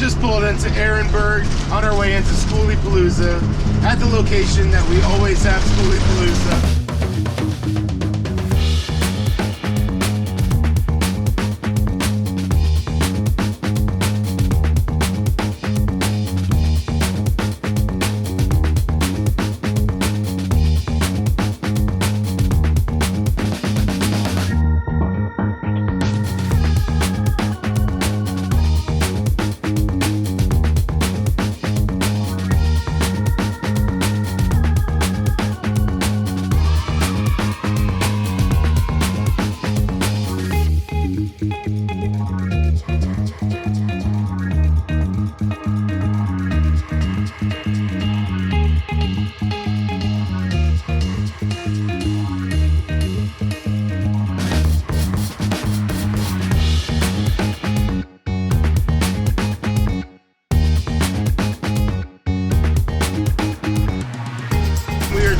just pulled into Ehrenberg on our way into Skooliepalooza at the location that we always have Skooliepalooza.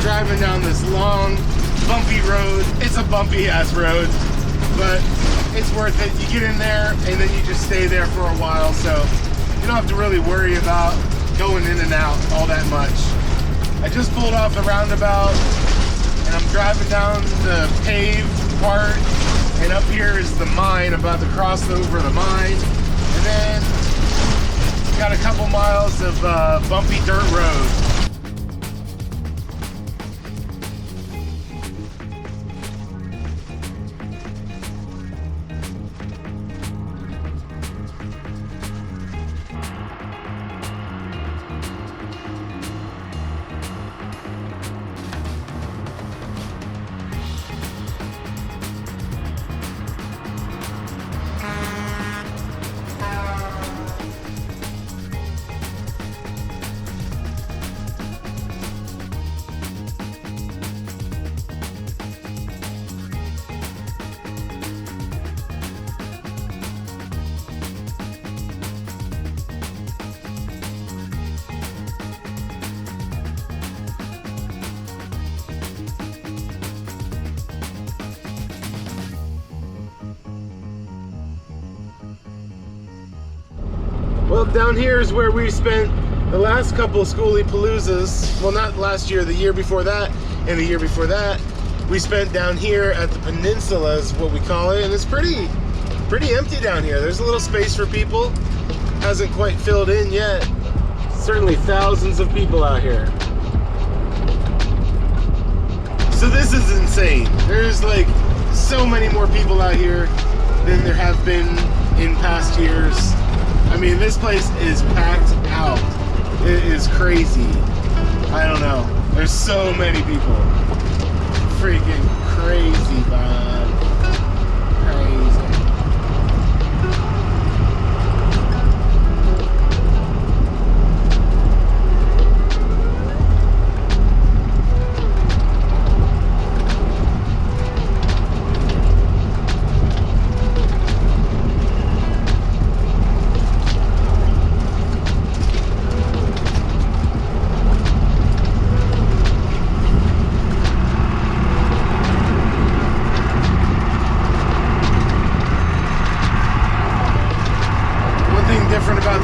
Driving down this long, bumpy road. It's a bumpy ass road, but it's worth it. You get in there and then you just stay there for a while, so you don't have to really worry about going in and out all that much. I just pulled off the roundabout and I'm driving down the paved part, and up here is the mine. I'm about to cross over the mine, and then got a couple miles of bumpy dirt road. Well, down here is where we spent the last couple of Skooliepaloozas. Well, not last year, the year before that, and the year before that. We spent down here at the peninsula is what we call it, and it's pretty empty down here. There's a little space for people. Hasn't quite filled in yet. Certainly thousands of people out here. So this is insane. There's like so many more people out here than there have been in past years. I mean, this place is packed out. It is crazy. I don't know. There's so many people. Freaking crazy, man. Crazy.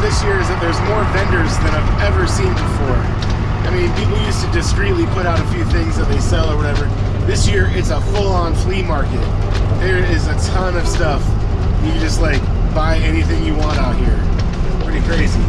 This year is that there's more vendors than I've ever seen before. I mean, people used to discreetly put out a few things that they sell or whatever. This year, it's a full-on flea market. There is a ton of stuff. You can just like buy anything you want out here. Pretty crazy.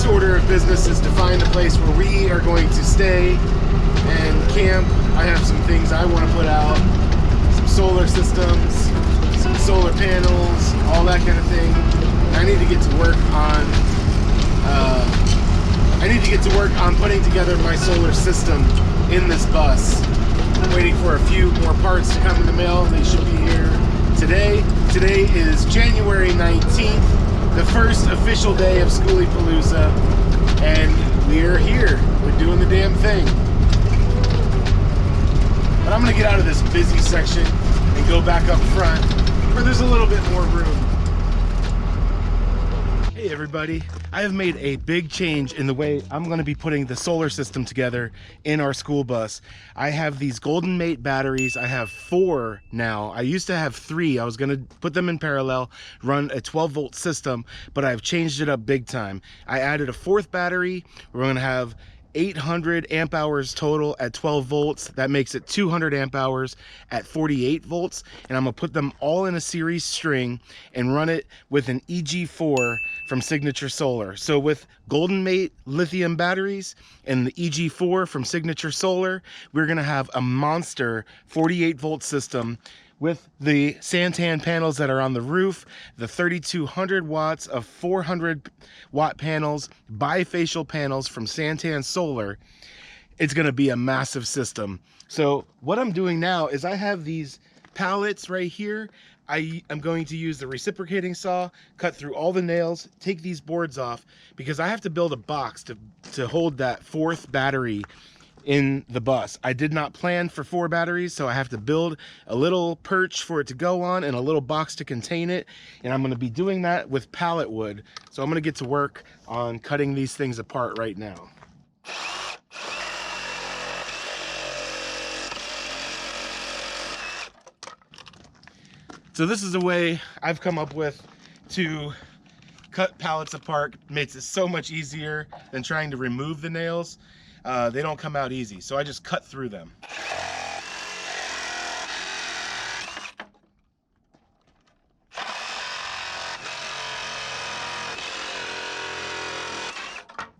Order of business is to find a place where we are going to stay and camp. I have some things I want to put out, some solar systems, some solar panels, all that kind of thing. I need to get to work on putting together my solar system in this bus. I'm waiting for a few more parts to come in the mail. They should be here today. Today is January 19th. The first official day of Skooliepalooza, and we're here. We're doing the damn thing. But I'm gonna get out of this busy section and and go back up front where there's a little bit more room. Hey everybody, I have made a big change in the way I'm going to be putting the solar system together in our school bus. I have these GoldenMate batteries. I have 4 now. I used to have 3. I was going to put them in parallel, run a 12-volt system, but I've changed it up big time. I added a 4th battery. We're going to have 800 amp hours total at 12 volts. That makes it 200 amp hours at 48 volts. And I'm gonna put them all in a series string and run it with an EG4 from Signature Solar. So with GoldenMate lithium batteries and the EG4 from Signature Solar, we're gonna have a monster 48 volt system with the Santan panels that are on the roof, the 3200 watts of 400 watt panels, bifacial panels from Santan Solar. It's gonna be a massive system. So what I'm doing now is I have these pallets right here. I am going to use the reciprocating saw, cut through all the nails, take these boards off, because I have to build a box to hold that 4th battery in the bus. I did not plan for 4 batteries, so I have to build a little perch for it to go on and a little box to contain it, and I'm going to be doing that with pallet wood. So I'm going to get to work on cutting these things apart right now. So this is a way I've come up with to cut pallets apart. It makes it so much easier than trying to remove the nails. They don't come out easy, so I just cut through them.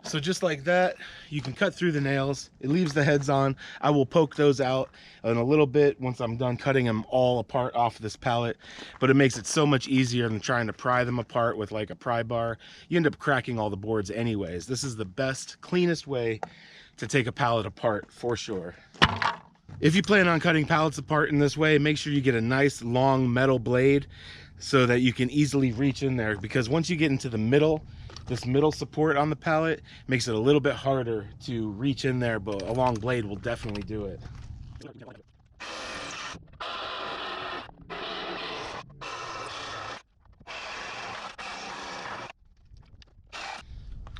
So just like that, you can cut through the nails. It leaves the heads on. I will poke those out in a little bit once I'm done cutting them all apart off this pallet, but it makes it so much easier than trying to pry them apart with like a pry bar. You end up cracking all the boards anyways. This is the best, cleanest way to take a pallet apart for sure. If you plan on cutting pallets apart in this way, make sure you get a nice long metal blade so that you can easily reach in there, because once you get into the middle, this middle support on the pallet makes it a little bit harder to reach in there, but a long blade will definitely do it.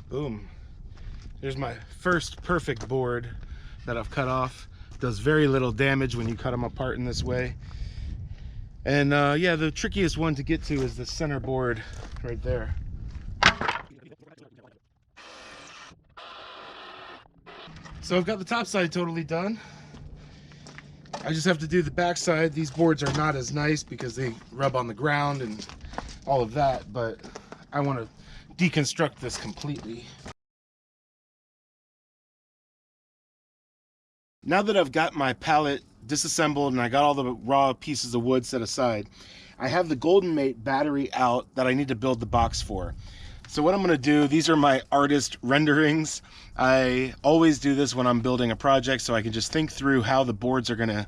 Boom. There's my first perfect board that I've cut off. Does very little damage when you cut them apart in this way. And yeah, the trickiest one to get to is the center board right there. So I've got the top side totally done. I just have to do the back side. These boards are not as nice because they rub on the ground and all of that, but I want to deconstruct this completely. Now that I've got my pallet disassembled and I got all the raw pieces of wood set aside, I have the GoldenMate battery out that I need to build the box for. So what I'm going to do, these are my artist renderings. I always do this when I'm building a project so I can just think through how the boards are going to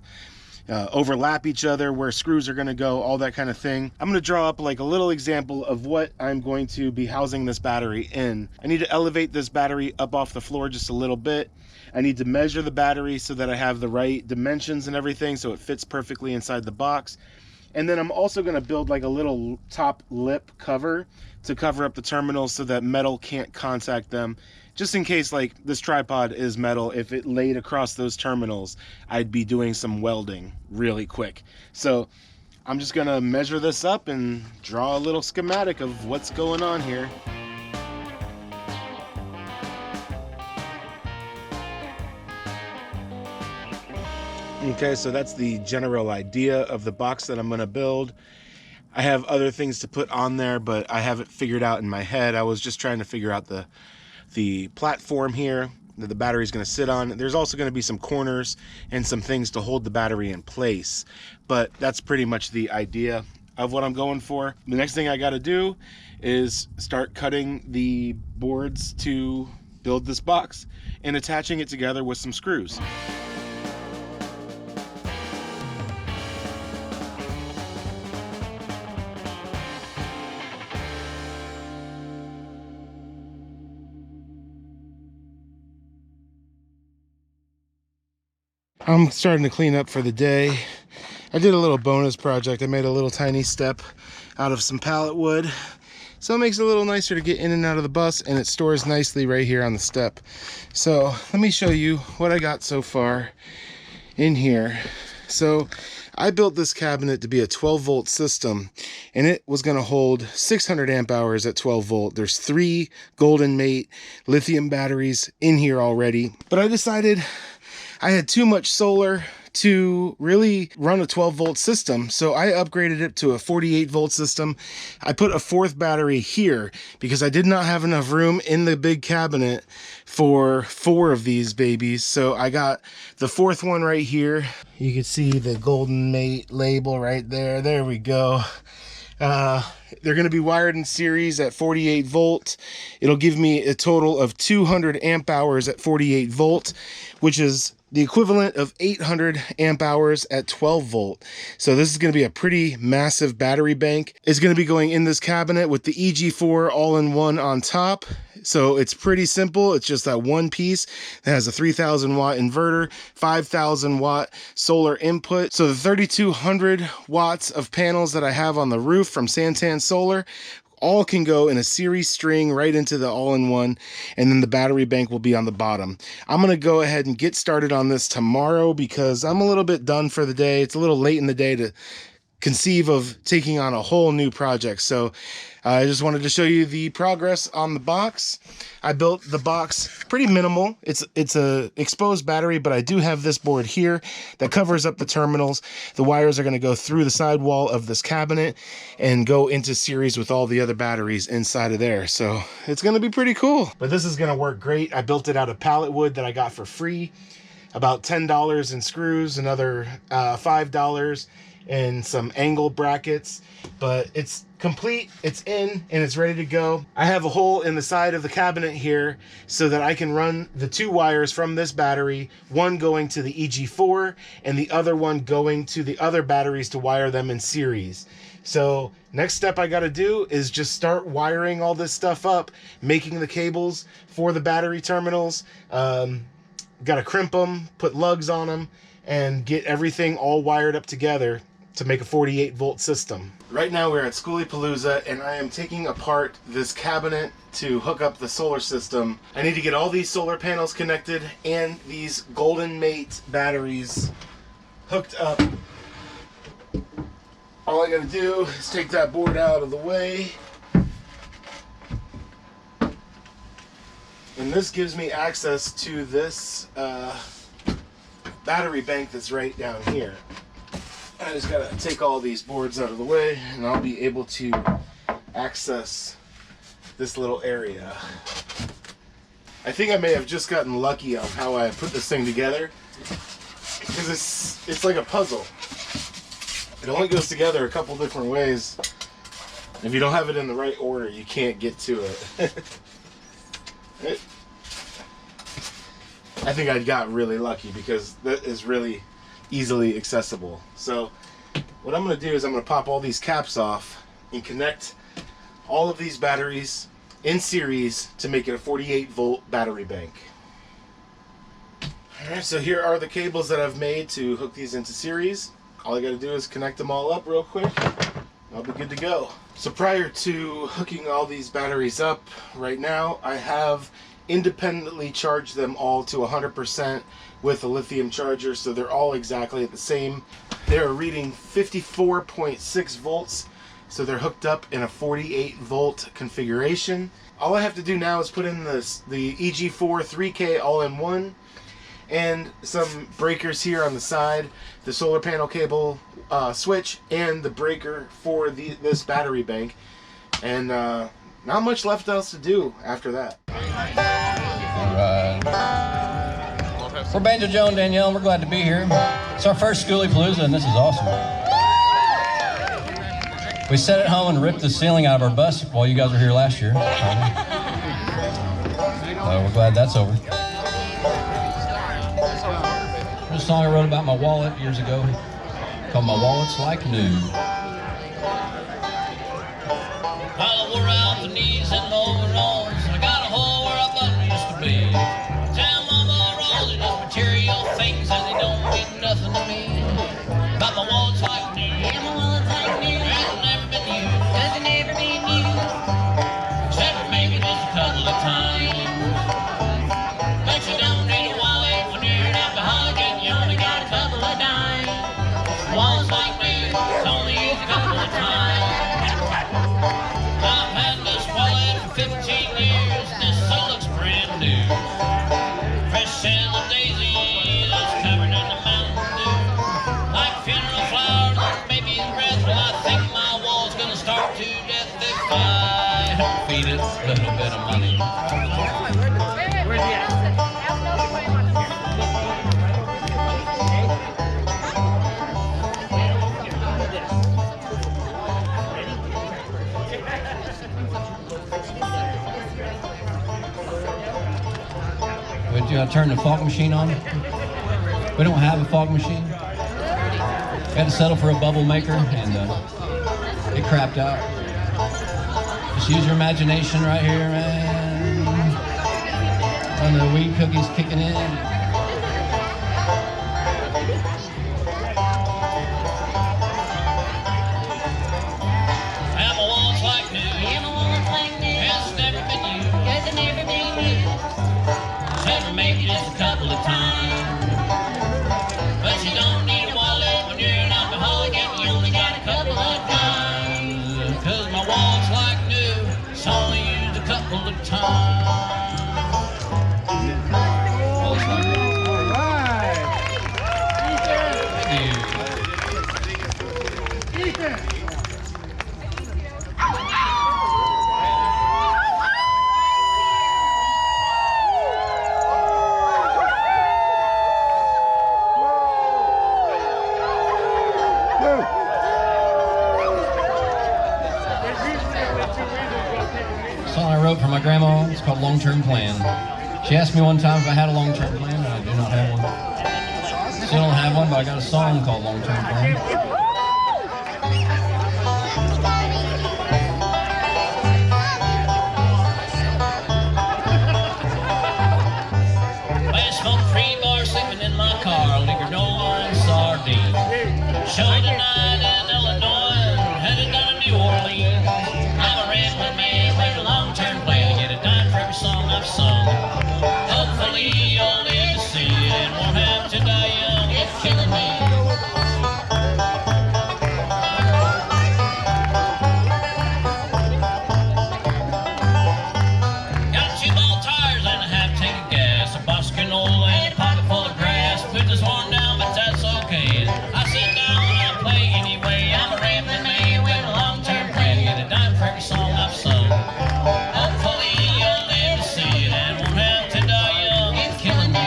overlap each other, where screws are going to go, all that kind of thing. I'm going to draw up like a little example of what I'm going to be housing this battery in. I need to elevate this battery up off the floor just a little bit. I need to measure the battery so that I have the right dimensions and everything so it fits perfectly inside the box. And then I'm also going to build like a little top lip cover to cover up the terminals so that metal can't contact them. Just in case like this tripod is metal, if it laid across those terminals, I'd be doing some welding really quick. So I'm just going to measure this up and draw a little schematic of what's going on here. Okay, so that's the general idea of the box that I'm going to build. I have other things to put on there, but I have it figured out in my head. I was just trying to figure out the platform here that the battery is going to sit on. There's also going to be some corners and some things to hold the battery in place, but that's pretty much the idea of what I'm going for. The next thing I got to do is start cutting the boards to build this box and attaching it together with some screws. I'm starting to clean up for the day. I did a little bonus project. I made a little tiny step out of some pallet wood. So it makes it a little nicer to get in and out of the bus, and it stores nicely right here on the step. So let me show you what I got so far in here. So I built this cabinet to be a 12 volt system, and it was going to hold 600 amp hours at 12 volt. There's 3 GoldenMate lithium batteries in here already, but I decided I had too much solar to really run a 12 volt system. So I upgraded it to a 48 volt system. I put a 4th battery here because I did not have enough room in the big cabinet for 4 of these babies. So I got the 4th one right here. You can see the GoldenMate label right there. There we go. They're going to be wired in series at 48 volt. It'll give me a total of 200 amp hours at 48 volt, which is the equivalent of 800 amp hours at 12 volt. So this is going to be a pretty massive battery bank. It's going to be going in this cabinet with the EG4 all-in-one on top. So it's pretty simple. It's just that one piece that has a 3000 watt inverter, 5000 watt solar input. So the 3200 watts of panels that I have on the roof from Santan Solar all can go in a series string right into the all-in-one, and then the battery bank will be on the bottom. I'm going to go ahead and get started on this tomorrow because I'm a little bit done for the day. It's a little late in the day to conceive of taking on a whole new project. So I just wanted to show you the progress on the box. I built the box pretty minimal. It's a exposed battery, but I do have this board here that covers up the terminals. The wires are going to go through the sidewall of this cabinet and go into series with all the other batteries inside of there. So it's going to be pretty cool. But this is going to work great. I built it out of pallet wood that I got for free. About $10 in screws, another $5 and some angle brackets, but it's complete, it's in, and it's ready to go. I have a hole in the side of the cabinet here so that I can run the 2 wires from this battery, one going to the EG4 and the other one going to the other batteries to wire them in series. So next step I got to do is just start wiring all this stuff up, making the cables for the battery terminals. Got to crimp them, put lugs on them, and get everything all wired up together to make a 48 volt system. Right now we're at Skooliepalooza, and I am taking apart this cabinet to hook up the solar system. I need to get all these solar panels connected and these GoldenMate batteries hooked up. All I gotta do is take that board out of the way, and this gives me access to this battery bank that's right down here. I just gotta take all these boards out of the way, and I'll be able to access this little area. I think I may have just gotten lucky on how I put this thing together, because it's like a puzzle. It only goes together a couple different ways. If you don't have it in the right order, you can't get to it. I think I got really lucky because that is really easily accessible. So what I'm going to do is I'm going to pop all these caps off and connect all of these batteries in series to make it a 48 volt battery bank. Alright, so here are the cables that I've made to hook these into series. All I got to do is connect them all up real quick. I'll be good to go. So prior to hooking all these batteries up, right now I have independently charged them all to 100% with a lithium charger, so they're all exactly at the same. They're reading 54.6 volts, so they're hooked up in a 48 volt configuration. All I have to do now is put in the EG4 3K all-in-one and some breakers here on the side, the solar panel cable switch, and the breaker for this battery bank. And not much left else to do after that. We're Banjo, Joe, and Danielle, and we're glad to be here. It's our first Skooliepalooza, and this is awesome. We sat at home and ripped the ceiling out of our bus while you guys were here last year. We're glad that's over. There's a song I wrote about my wallet years ago called My Wallet's Like New. While I wore out the knees and the overalls, I got a hole where I thought it used to be. Tell mama all these material things and they don't mean nothing to me. But my wallet's like you how to turn the fog machine on. We don't have a fog machine. We had to settle for a bubble maker, and it crapped out. Just use your imagination right here, man. When the weed cookies kicking in. Just a couple of times, but you don't need a wallet when you're an alcoholic and you only got a couple of times. Cause my wallet's like new, it's only used a couple of times. Wallet's like new. All right. Thank you. Ethan. For my grandma, it's called Long-Term Plan. She asked me one time if I had a long-term plan, and I do not have one. Still don't have one, but I got a song called Long-Term Plan. I smoked 3 bars sleeping in my car, liquor, door, and sardines. Show tonight in Illinois, headed down to New Orleans. I'm a rambling man with a long-term plan. Get a dime for every song I've sung. Hopefully you'll live to see it and won't have to die young. It's killing me. Got 2 ball tires and a half tank of gas, a box of canola and a pocket full of grass. Put this worn down, but that's okay. I sit down and I play anyway. I'm a rambling man with a long-term plan. Get a dime for every song I've sung. Hopefully you'll live to see it and won't have to die young. It's killing me.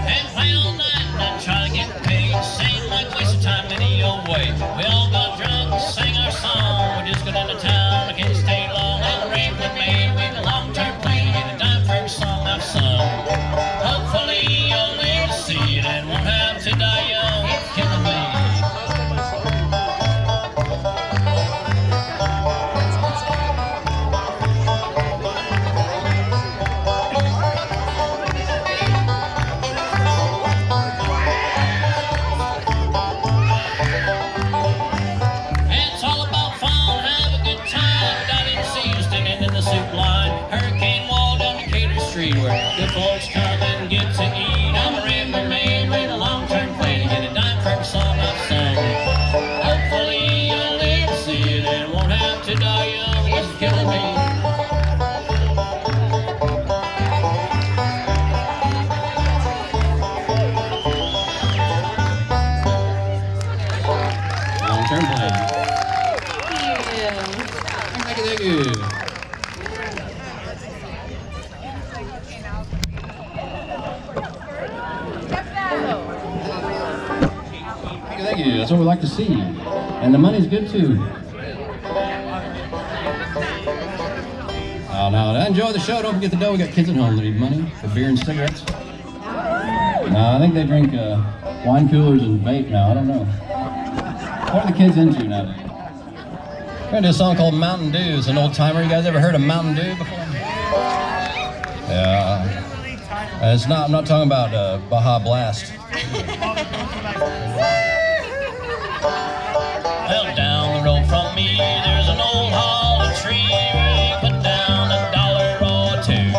And play all night and try to get paid. Seem like a waste of time any old way. We all got drunk and sang our song. We just got into town, I can't stay long. I'm a rambling man with a long-term plan. Get a dime for every song I've sung. Hopefully you'll live to see it and won't have to die young. It's killing me. It's all about fun, have a good time. But I didn't see you standing in the soup line. Hurricane wall down Decatur Street where good folks come and get to eat. I'm a rambling man with a long-term plan. Get a dime for every song I've sung. Hopefully you'll live to see it and won't have to die young. It's killing me. Long-Term Plan. Thank you. Thank you. That's what we like to see. And the money's good too. Now, enjoy the show. Don't forget the dough. We got kids at home that need money for beer and cigarettes. I think they drink wine coolers and vape now. I don't know. What are the kids into nowadays? We're gonna do a song called Mountain Dew. It's an old timer. You guys ever heard of Mountain Dew before? Yeah. It's not. I'm not talking about Baja Blast. Well, down the road from me, there's an old hollow tree where you put down $1 or $2.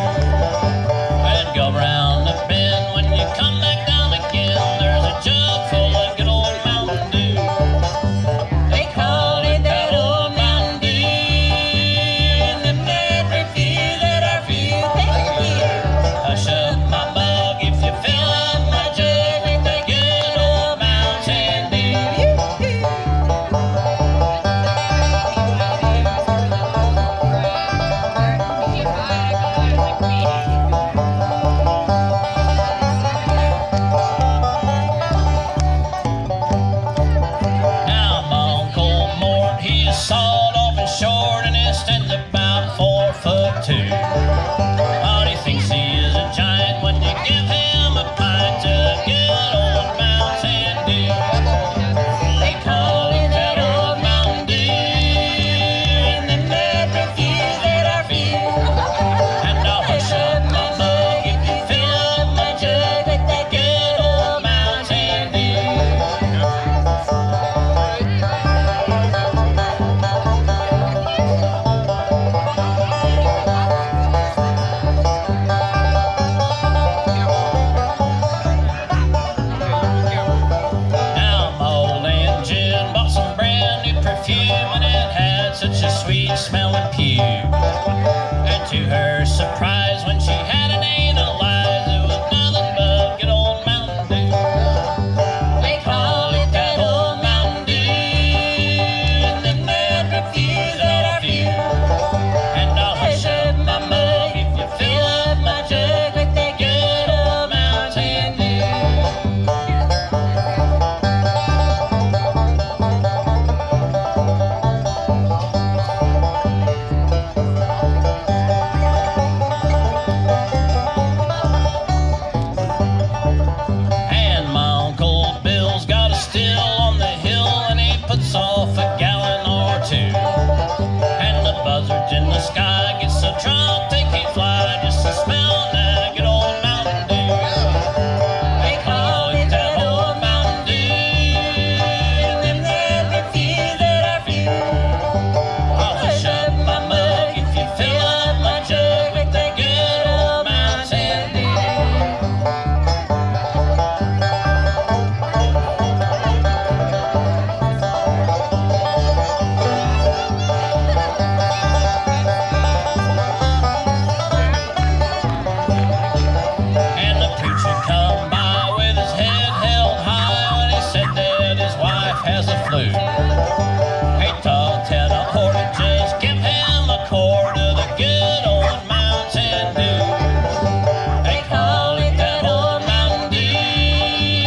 And go round the bend when you come back down again. There's a jug full of good old Mountain Dew. They call it that old Mountain Dew. And the every few that are few, thank you. Hush up my bug if you fill up my jug with that good old Mountain Dew. has the flu. Hey, tall Ted, I ought to just give him a quart of the good old Mountain Dew. They call it that old Mountain Dew,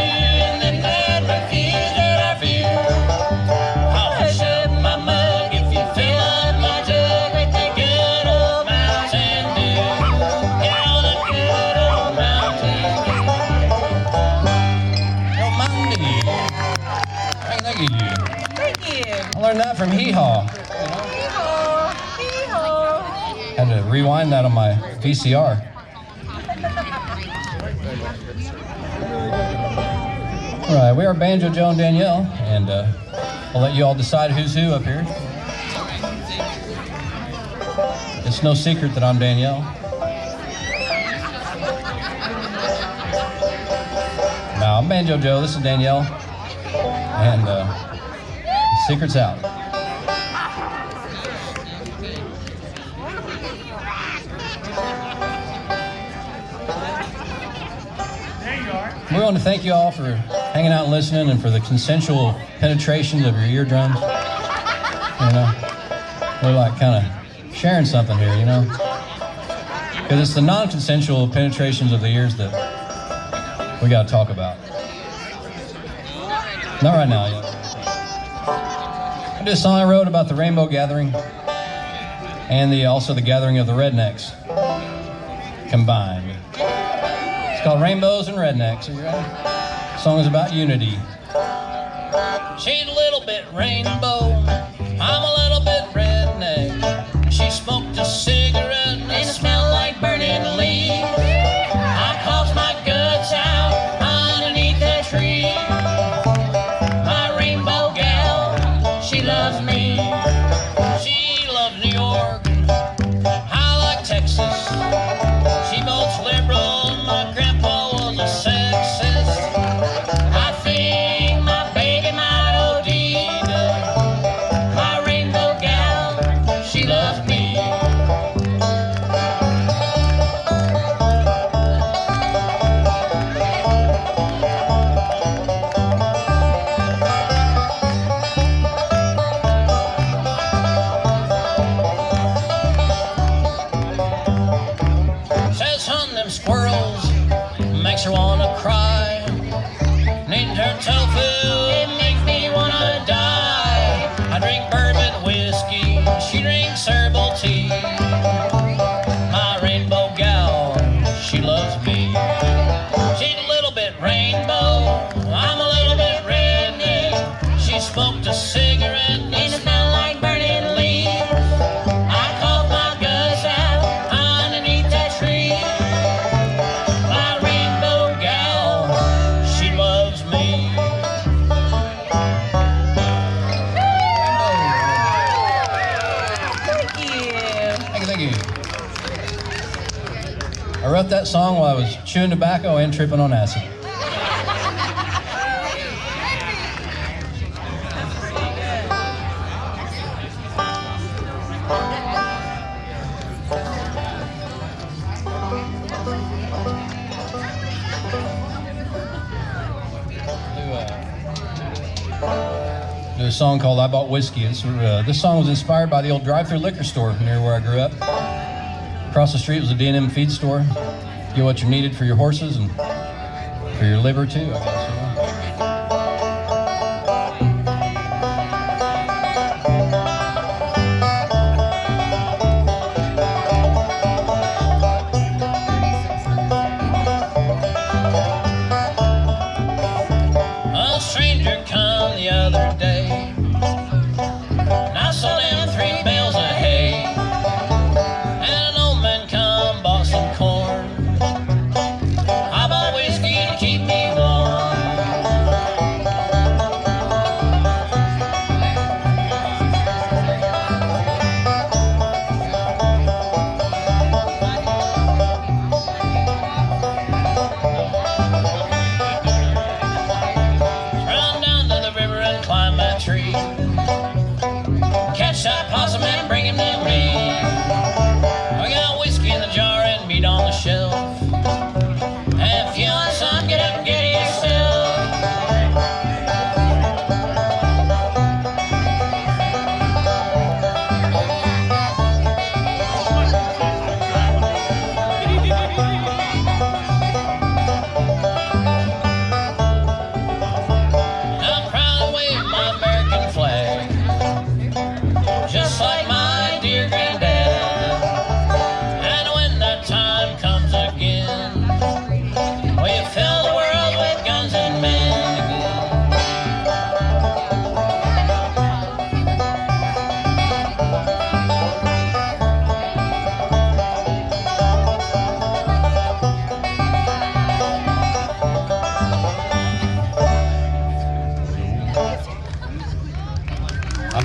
and then they'd refuse that I feel. I'll fish up my mug if you fill up my jug with the good old Mountain Dew. Yeah, the good old Mountain Dew. Old Mountain Dew. Hey, thank you. Thank you. I learned that from Hee Haw. Hee-haw. Hee-haw. Had to rewind that on my VCR. All right, we are Banjo, Joe, and Danielle, and I'll let you all decide who's who up here. It's no secret that I'm Danielle. No, I'm Banjo Joe, this is Danielle, and the secret's out. We want to thank you all for hanging out and listening, and for the consensual penetration of your eardrums. You know, we're like kind of sharing something here, you know, because it's the non-consensual penetrations of the ears that we got to talk about. Not right now, yet. I did a song I wrote about the rainbow gathering and also the gathering of the rednecks combined. It's called Rainbows and Rednecks. Are you ready? The song is about unity. She's a little bit rainbow, I'm a little bit redneck. She smoked a cigarette and it smelled like burning leaves. I coughed my guts out underneath that tree. My rainbow gal, she loves me. She loves New York, I like Texas. She votes liberal, my grandpa was a sexist. I think my baby might OD. My rainbow gal, she loves me. Says hunting them squirrels makes her wanna cry. Eating her tofu, it makes me wanna die. I drink bourbon whiskey, she drinks herbal tea. My rainbow gal, she loves me. She's a little bit rainbow, I'm a little bit redneck. She smoked a cigarette and it smelled like burning leaves. I coughed my guts out underneath that tree. My rainbow gal, she loves me. Thank you. Thank you. I wrote that song while I was chewing tobacco and tripping on acid. Do a song called I Bought Whiskey. This song was inspired by the old drive-thru liquor store near where I grew up. Across the street was a D&M feed store. Get what you needed for your horses and for your liver too, I guess. A stranger come the other day, and I saw them 3 bales of hay, and an old man come bought some corn. I bought whiskey to keep me warm.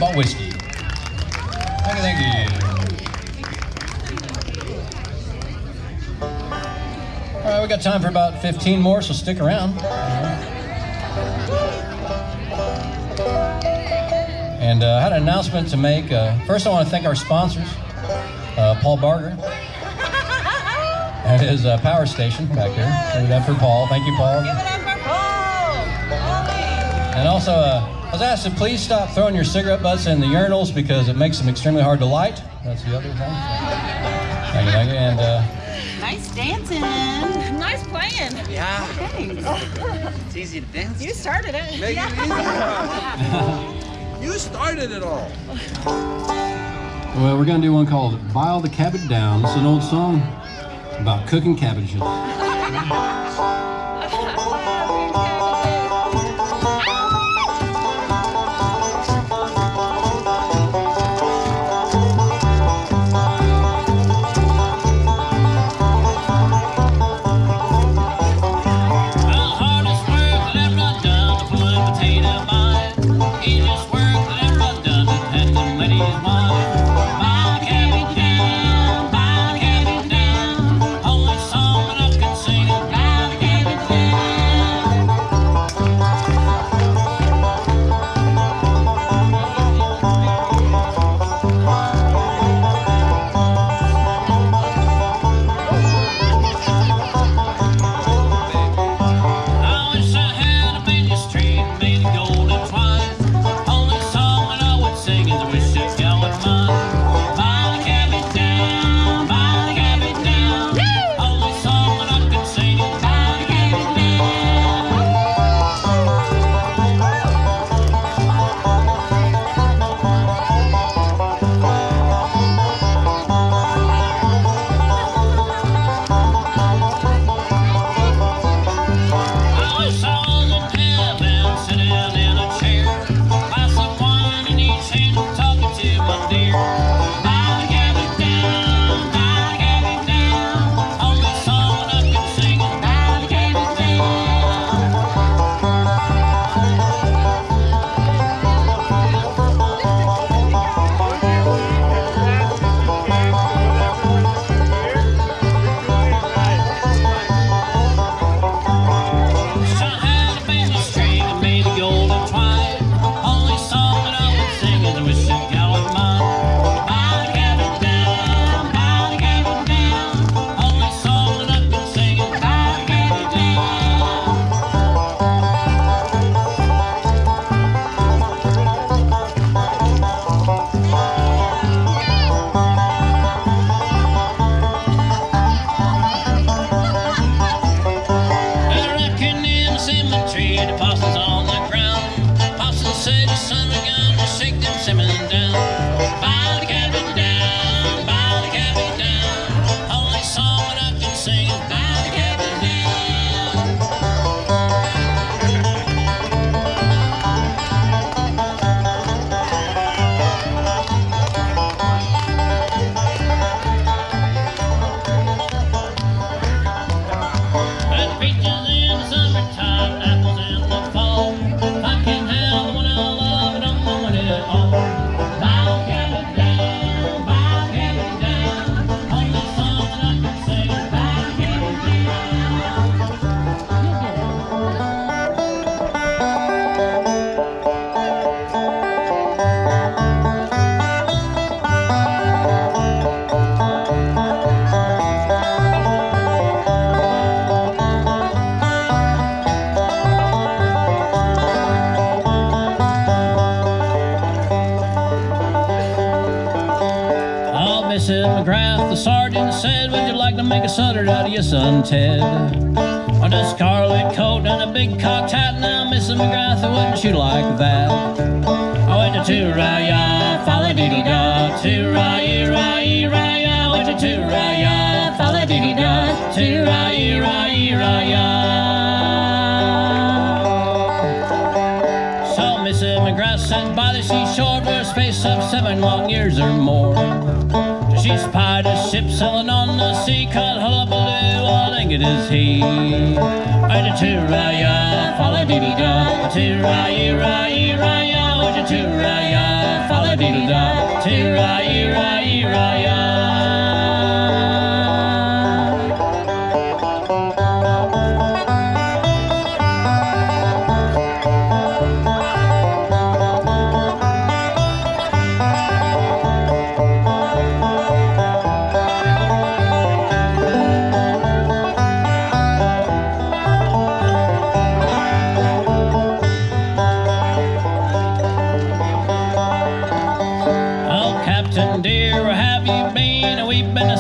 bought whiskey. Thank you, thank you. All right, we got time for about 15 more, so stick around. And I had an announcement to make. First, I want to thank our sponsors, Paul Barger and his power station back there. Give it up for Paul. Thank you, Paul. Give it up for Paul. And also, I was asked to please stop throwing your cigarette butts in the urinals because it makes them extremely hard to light. That's the other thing. Thank you, thank you. And Nice dancing. Nice playing. Yeah. Thanks. It's easy to dance. You started it. Make it easy. You started it all. well, we're gonna do one called "Bile the Cabbage Down." It's an old song about cooking cabbages. The sergeant said, would you like to make a sutter out of your son, Ted? On a scarlet coat and a big cocked hat. Now, Mrs. McGrath, wouldn't you like that? I went to Tooraya, follow-dee-dee-da, Tooraya, went to Tooraya, follow-dee-dee-da, Tooraya. So Mrs. McGrath sat by the seashore for a space of 7 long years or more. She spied a ship sailing on the sea, called Hullabaloo, I think it is he. Right to Tooraya, follow-dee-dee-da, Tooraya, Tooraya, Fa-la-dee-da-da, tee-ra-ee-ra-ee-ra-ya.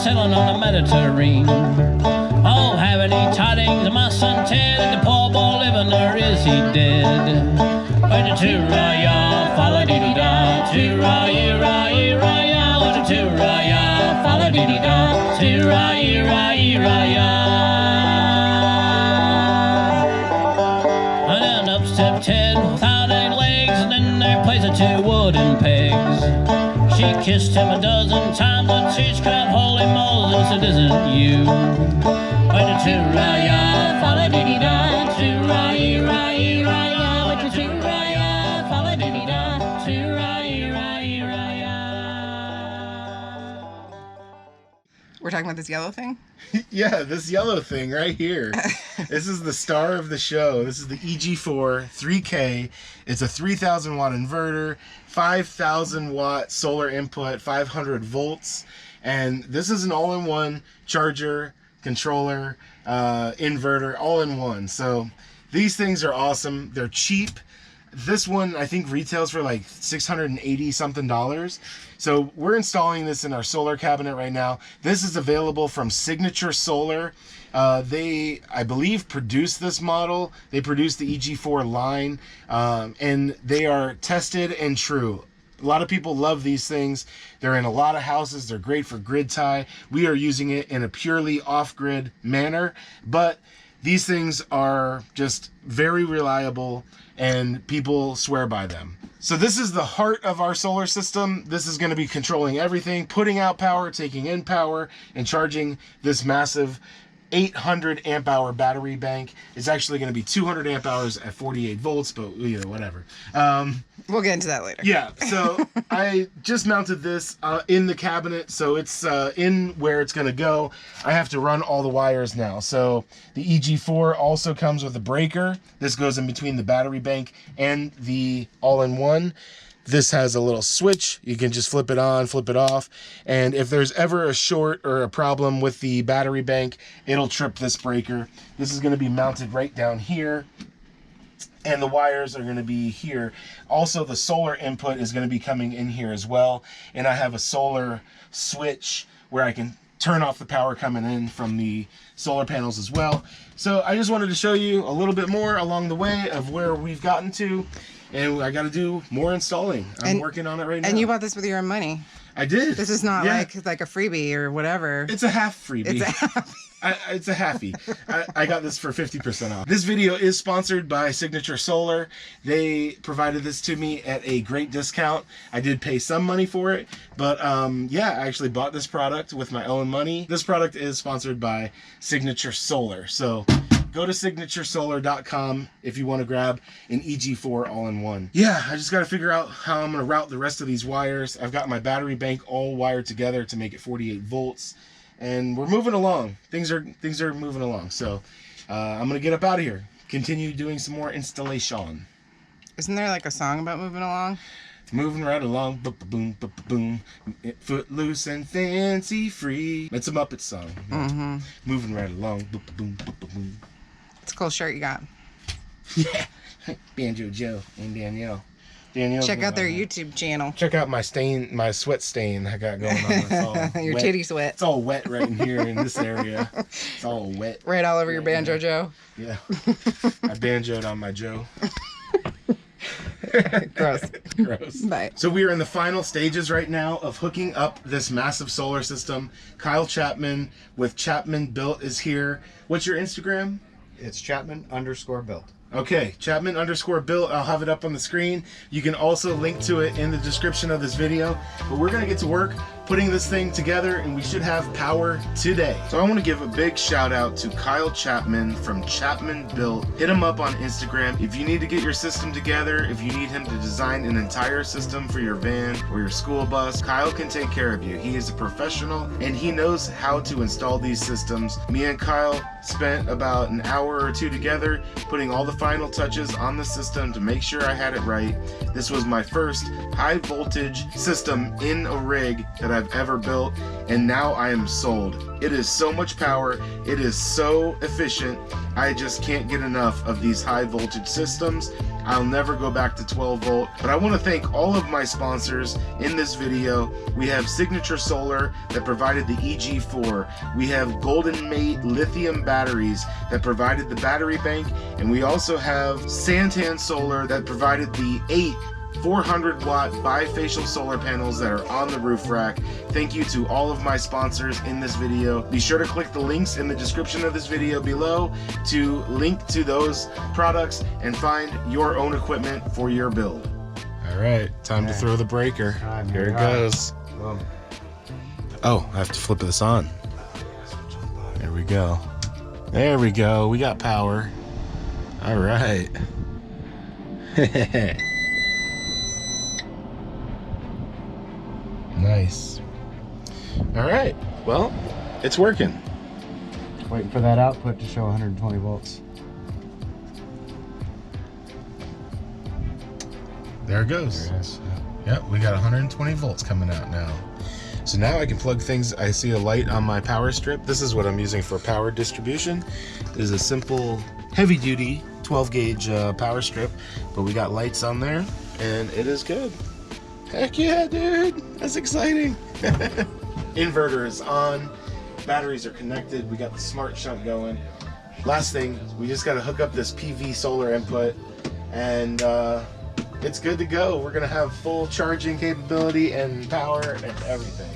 Sailing on the Mediterranean. Oh, have any tidings of my son Ted? The poor boy living, or is he dead? Wait a toorah-ya, fa-la-dee-dee-da, toorah-ee-ra-ee-ra-ya, what a toorah-ya, fa-la-dee-dee-da, toorah-ee-ra-ee-ra-ya. And then up stepped Ted without any legs, and then there plays the two wooden pegs. She kissed him a dozen times, but she's cried, holy Moses, it isn't you. Wait a toorah-ya, fa-la-dee-dee-da, toorah-ee-ra-ee-ra-ya, wait a toorah-ya, fa-la-dee-dee-da, toorah-ee-ra-ee-ra-ya. We're talking about this yellow thing? Yeah, this yellow thing right here. This is the star of the show. This is the EG4 3K. It's a 3,000 watt inverter, 5,000 watt solar input, 500 volts. And this is an all-in-one charger, controller, inverter, all in one. So these things are awesome. They're cheap. This one I think retails for like $680 something. So we're installing this in our solar cabinet right now. This is available from Signature Solar. They, I believe, produce this model. They produce the EG4 line, and they are tested and true. A lot of people love these things. They're in a lot of houses. They're great for grid tie. We are using it in a purely off-grid manner, but these things are just very reliable and people swear by them. So this is the heart of our solar system. This is going to be controlling everything, putting out power, taking in power, and charging this massive 800 amp hour battery bank. It's actually going to be 200 amp hours at 48 volts, but you know, whatever. We'll get into that later. Yeah, so I just mounted this in the cabinet, so it's in where it's going to go. I have to run all the wires now. So the EG4 also comes with a breaker. This goes in between the battery bank and the all-in-one. This has a little switch. You can just flip it on, flip it off. And if there's ever a short or a problem with the battery bank, it'll trip this breaker. This is going to be mounted right down here. And the wires are going to be here. Also, the solar input is going to be coming in here as well. And I have a solar switch where I can turn off the power coming in from the solar panels as well. So I just wanted to show you a little bit more along the way of where we've gotten to. And I got to do more installing. I'm working on it right now. And you bought this with your own money. I did. This is not like a freebie or whatever. It's a half freebie. It's a half. It's a halfie. I got this for 50% off. This video is sponsored by Signature Solar. They provided this to me at a great discount. I did pay some money for it, but yeah, I actually bought this product with my own money. This product is sponsored by Signature Solar. So go to signaturesolar.com if you want to grab an EG4 all-in-one. Yeah, I just got to figure out how I'm going to route the rest of these wires. I've got my battery bank all wired together to make it 48 volts. And we're moving along. Things are moving along. So I'm going to get up out of here. Continue doing some more installation. Isn't there like a song about moving along? Moving right along, boom, boom, boom, footloose and fancy free. It's a Muppet song. Mm-hmm. Moving right along, boom, boom, boom. It's a cool shirt you got. Yeah, Banjo Joe and Danielle. Danielle, check out their YouTube channel. Check out my stain, my sweat stain I got going on. It's all your wet. titty sweat. It's all wet right in here in this area. It's all wet. Right all over your Banjo Joe. Yeah, I banjoed on my Joe. Gross. Gross. Bye. So we are in the final stages right now of hooking up this massive solar system. Kyle Chapman with Chapman Built is here. What's your Instagram? It's Chapman_Built. Okay, Chapman_Built. I'll have it up on the screen. You can also link to it in the description of this video. But we're gonna get to work putting this thing together and we should have power today. So I want to give a big shout out to Kyle Chapman from Chapman Built. Hit him up on Instagram if you need to get your system together, if you need him to design an entire system for your van or your school bus. Kyle can take care of you. He is a professional and he knows how to install these systems. Me and Kyle spent about an hour or two together putting all the final touches on the system to make sure I had it right. This was my first high voltage system in a rig that I've ever built, and now I am sold. It is so much power, it is so efficient. I just can't get enough of these high voltage systems. I'll never go back to 12 volt, but I want to thank all of my sponsors in this video. We have Signature Solar that provided the EG4. We have GoldenMate lithium batteries that provided the battery bank, and we also have Santan Solar that provided the 8 400 watt bifacial solar panels that are on the roof rack. Thank you to all of my sponsors in this video. Be sure to click the links in the description of this video below to link to those products and find your own equipment for your build. All right, time to throw the breaker. Here it goes. Oh, I have to flip this on. There we go. There we go. We got power. All right. Nice. All right, well, it's working. Waiting for that output to show 120 volts. There it goes. There it is. Yep, we got 120 volts coming out now. So now I can plug things. I see a light on my power strip. This is what I'm using for power distribution. This is a simple heavy duty 12 gauge power strip, but we got lights on there and it is good. Heck yeah, dude, that's exciting. Inverter is on, batteries are connected, we got the smart shunt going. Last thing, we just gotta hook up this PV solar input and it's good to go. We're gonna have full charging capability and power and everything.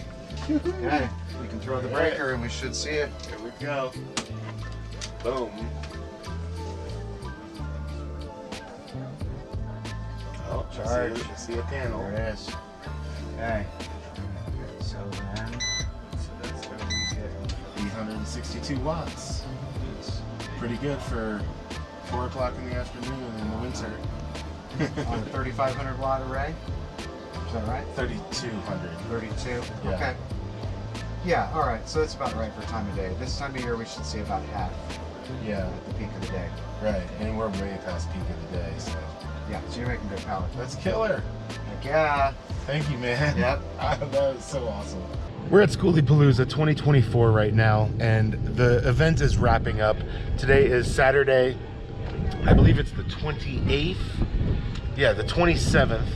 Okay, we can throw the breaker and we should see it. Here we go. Boom. Oh, Charge. I see a panel. There it is. Okay. So then, that's going to be 362 watts. Pretty good for 4 o'clock in the afternoon in the winter. on a 3,500 watt array. Is that right? 3,200. 32. Yeah. Okay. Yeah. All right. So that's about right for time of day. This time of year, we should see about half Yeah, at the peak of the day. right. And we're way past peak of the day, so Yeah. So you're making good power. that's killer. Heck yeah. Thank you, man. Yep. That was so awesome. We're at Skooliepalooza 2024 right now, and the event is wrapping up. Today is Saturday. I believe it's the 28th. Yeah, the 27th,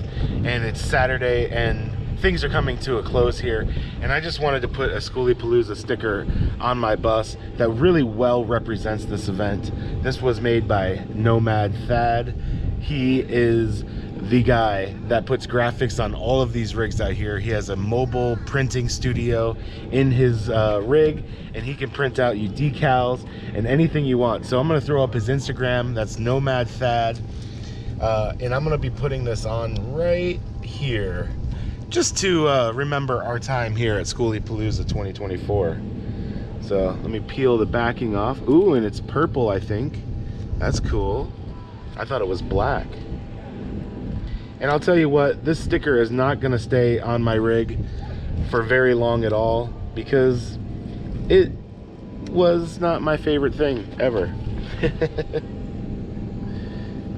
and it's Saturday, and things are coming to a close here. And I just wanted to put a Skooliepalooza sticker on my bus that really well represents this event. This was made by Nomad Thad. He is the guy that puts graphics on all of these rigs out here. He has a mobile printing studio in his rig, and he can print out you decals and anything you want. So I'm gonna throw up his Instagram. That's Nomad Thad. And I'm gonna be putting this on right here just to remember our time here at Skooliepalooza 2024. So let me peel the backing off. Ooh, and it's purple, I think. That's cool. I thought it was black. And I'll tell you what, this sticker is not gonna stay on my rig for very long at all because it was not my favorite thing ever.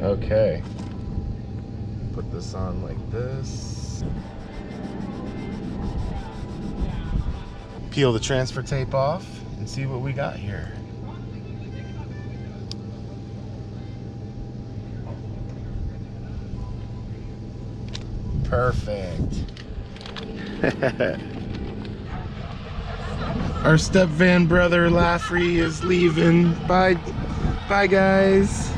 Okay. Put this on like this. Peel the transfer tape off and see what we got here. Perfect. Our step van brother Laffrey is leaving. Bye, bye guys.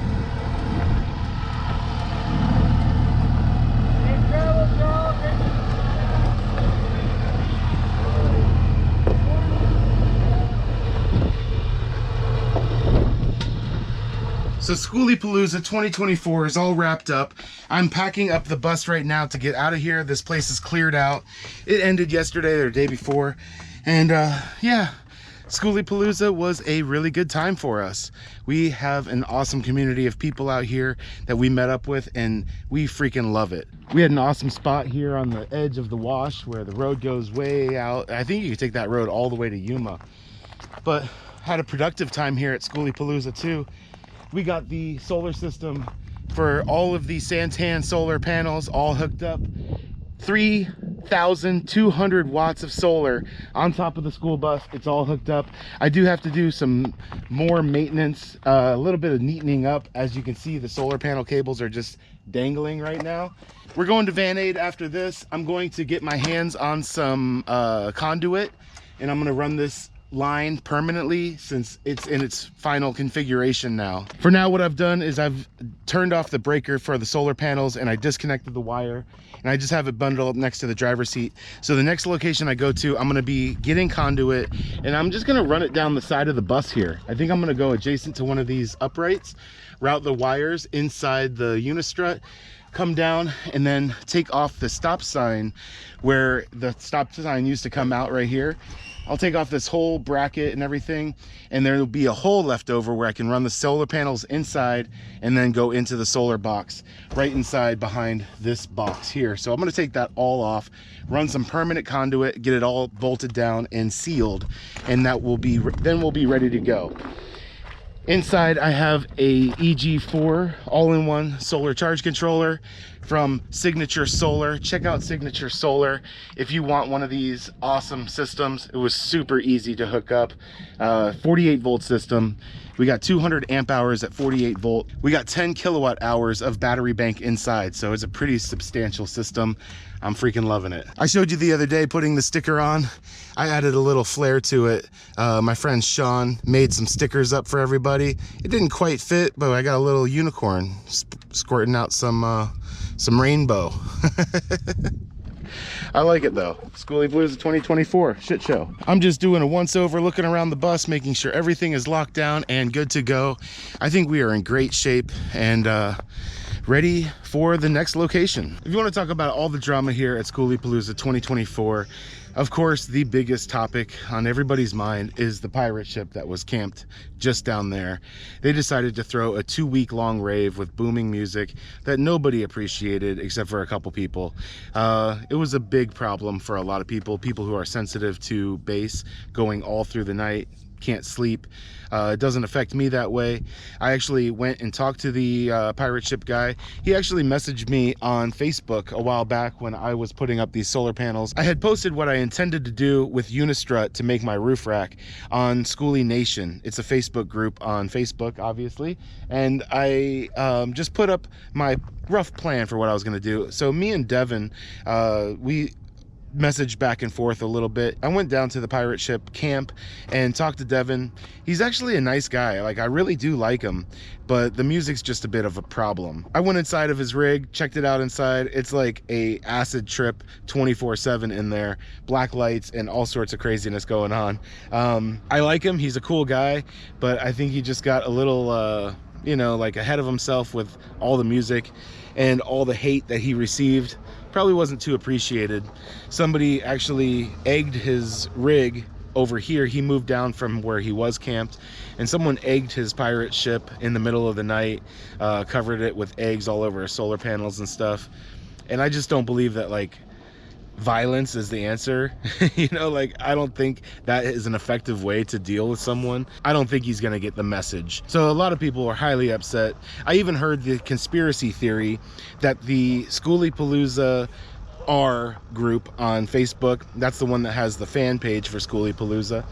So So Skooliepalooza 2024 is all wrapped up. I'm packing up the bus right now to get out of here. This place is cleared out. It ended yesterday or the day before. And yeah, Skooliepalooza was a really good time for us. We have an awesome community of people out here that we met up with, and we freaking love it. We had an awesome spot here on the edge of the wash where the road goes way out. I think you could take that road all the way to Yuma. But had a productive time here at Skooliepalooza too. We got the solar system for all of the Santan solar panels all hooked up. 3,200 watts of solar on top of the school bus. It's all hooked up. I do have to do some more maintenance, a little bit of neatening up. As you can see, the solar panel cables are just dangling right now. We're going to Van Aid after this. I'm going to get my hands on some conduit, and I'm going to run this line permanently since it's in its final configuration now. For now, what I've done is I've turned off the breaker for the solar panels and I disconnected the wire, and I just have it bundled up next to the driver's seat. So the next location I go to, I'm going to be getting conduit, and I'm just going to run it down the side of the bus here. I think I'm going to go adjacent to one of these uprights, route the wires inside the unistrut, come down, and then take off the stop sign where the stop sign used to come out right here. I'll take off this whole bracket and everything, and there'll be a hole left over where I can run the solar panels inside and then go into the solar box right inside behind this box here. So I'm going to take that all off, run some permanent conduit, get it all bolted down and sealed, and that will be, then we'll be ready to go. Inside I have a EG4 all-in-one solar charge controller from Signature Solar. Check out Signature Solar if you want one of these awesome systems. It was super easy to hook up. 48 volt system. We got 200 amp hours at 48 volt. We got 10 kilowatt hours of battery bank inside, so it's a pretty substantial system. I'm freaking loving it. I showed you the other day putting the sticker on. I added a little flair to it. My friend Sean made some stickers up for everybody. It didn't quite fit, but I got a little unicorn squirting out some rainbow. I like it though. Skooliepalooza 2024 shit show. I'm just doing a once over, looking around the bus, making sure everything is locked down and good to go. I think we are in great shape and ready for the next location. If you want to talk about all the drama here at Skooliepalooza 2024, of course, the biggest topic on everybody's mind is the pirate ship that was camped just down there. They decided to throw a 2-week-long rave with booming music that nobody appreciated except for a couple people. It was a big problem for a lot of people who are sensitive to bass going all through the night, can't sleep. It doesn't affect me that way. I actually went and talked to the pirate ship guy. He actually messaged me on Facebook a while back when I was putting up these solar panels. I had posted what I intended to do with Unistrut to make my roof rack on Skoolie Nation. It's a Facebook group on Facebook, obviously, and I just put up my rough plan for what I was going to do. So me and Devin, we messaged back and forth a little bit. I went down to the pirate ship camp and talked to Devin. He's actually a nice guy. Like, I really do like him, but the music's just a bit of a problem. I went inside of his rig, checked it out inside. It's like a acid trip 24/7 in there, black lights and all sorts of craziness going on. I like him. He's a cool guy, but I think he just got a little you know, like ahead of himself with all the music and all the hate that he received. Probably wasn't too appreciated. Somebody actually egged his rig over here. He moved down from where he was camped, and someone egged his pirate ship in the middle of the night, covered it with eggs all over solar panels and stuff. And I just don't believe that, like, violence is the answer. You know, like, I don't think that is an effective way to deal with someone. I don't think he's gonna get the message. So a lot of people are highly upset. I even heard the conspiracy theory that the Skooliepalooza R group on Facebook, that's the one that has the fan page for Skooliepalooza,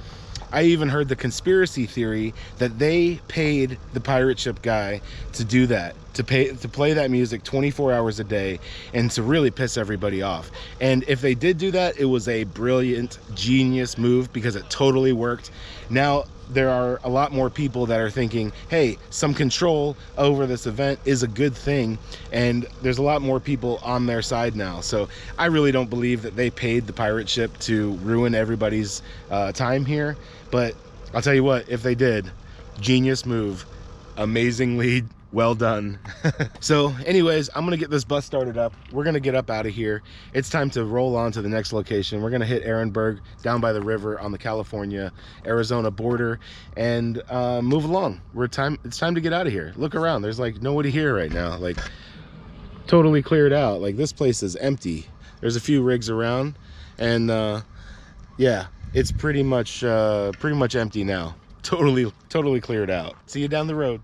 I even heard the conspiracy theory that they paid the pirate ship guy to do that, to play that music 24 hours a day and to really piss everybody off. And if they did do that, it was a brilliant, genius move because it totally worked. Now there are a lot more people that are thinking, hey, some control over this event is a good thing, and there's a lot more people on their side now. So I really don't believe that they paid the pirate ship to ruin everybody's time here, but I'll tell you what, if they did, genius move. amazingly well done. So anyways, I'm gonna get this bus started up. We're gonna get up out of here. It's time to roll on to the next location. We're gonna hit Ehrenberg down by the river on the California-Arizona border and move along. It's time to get out of here. Look around, there's like nobody here right now. Like totally cleared out. Like this place is empty. There's a few rigs around and yeah, it's pretty much empty now. Totally cleared out. See you down the road.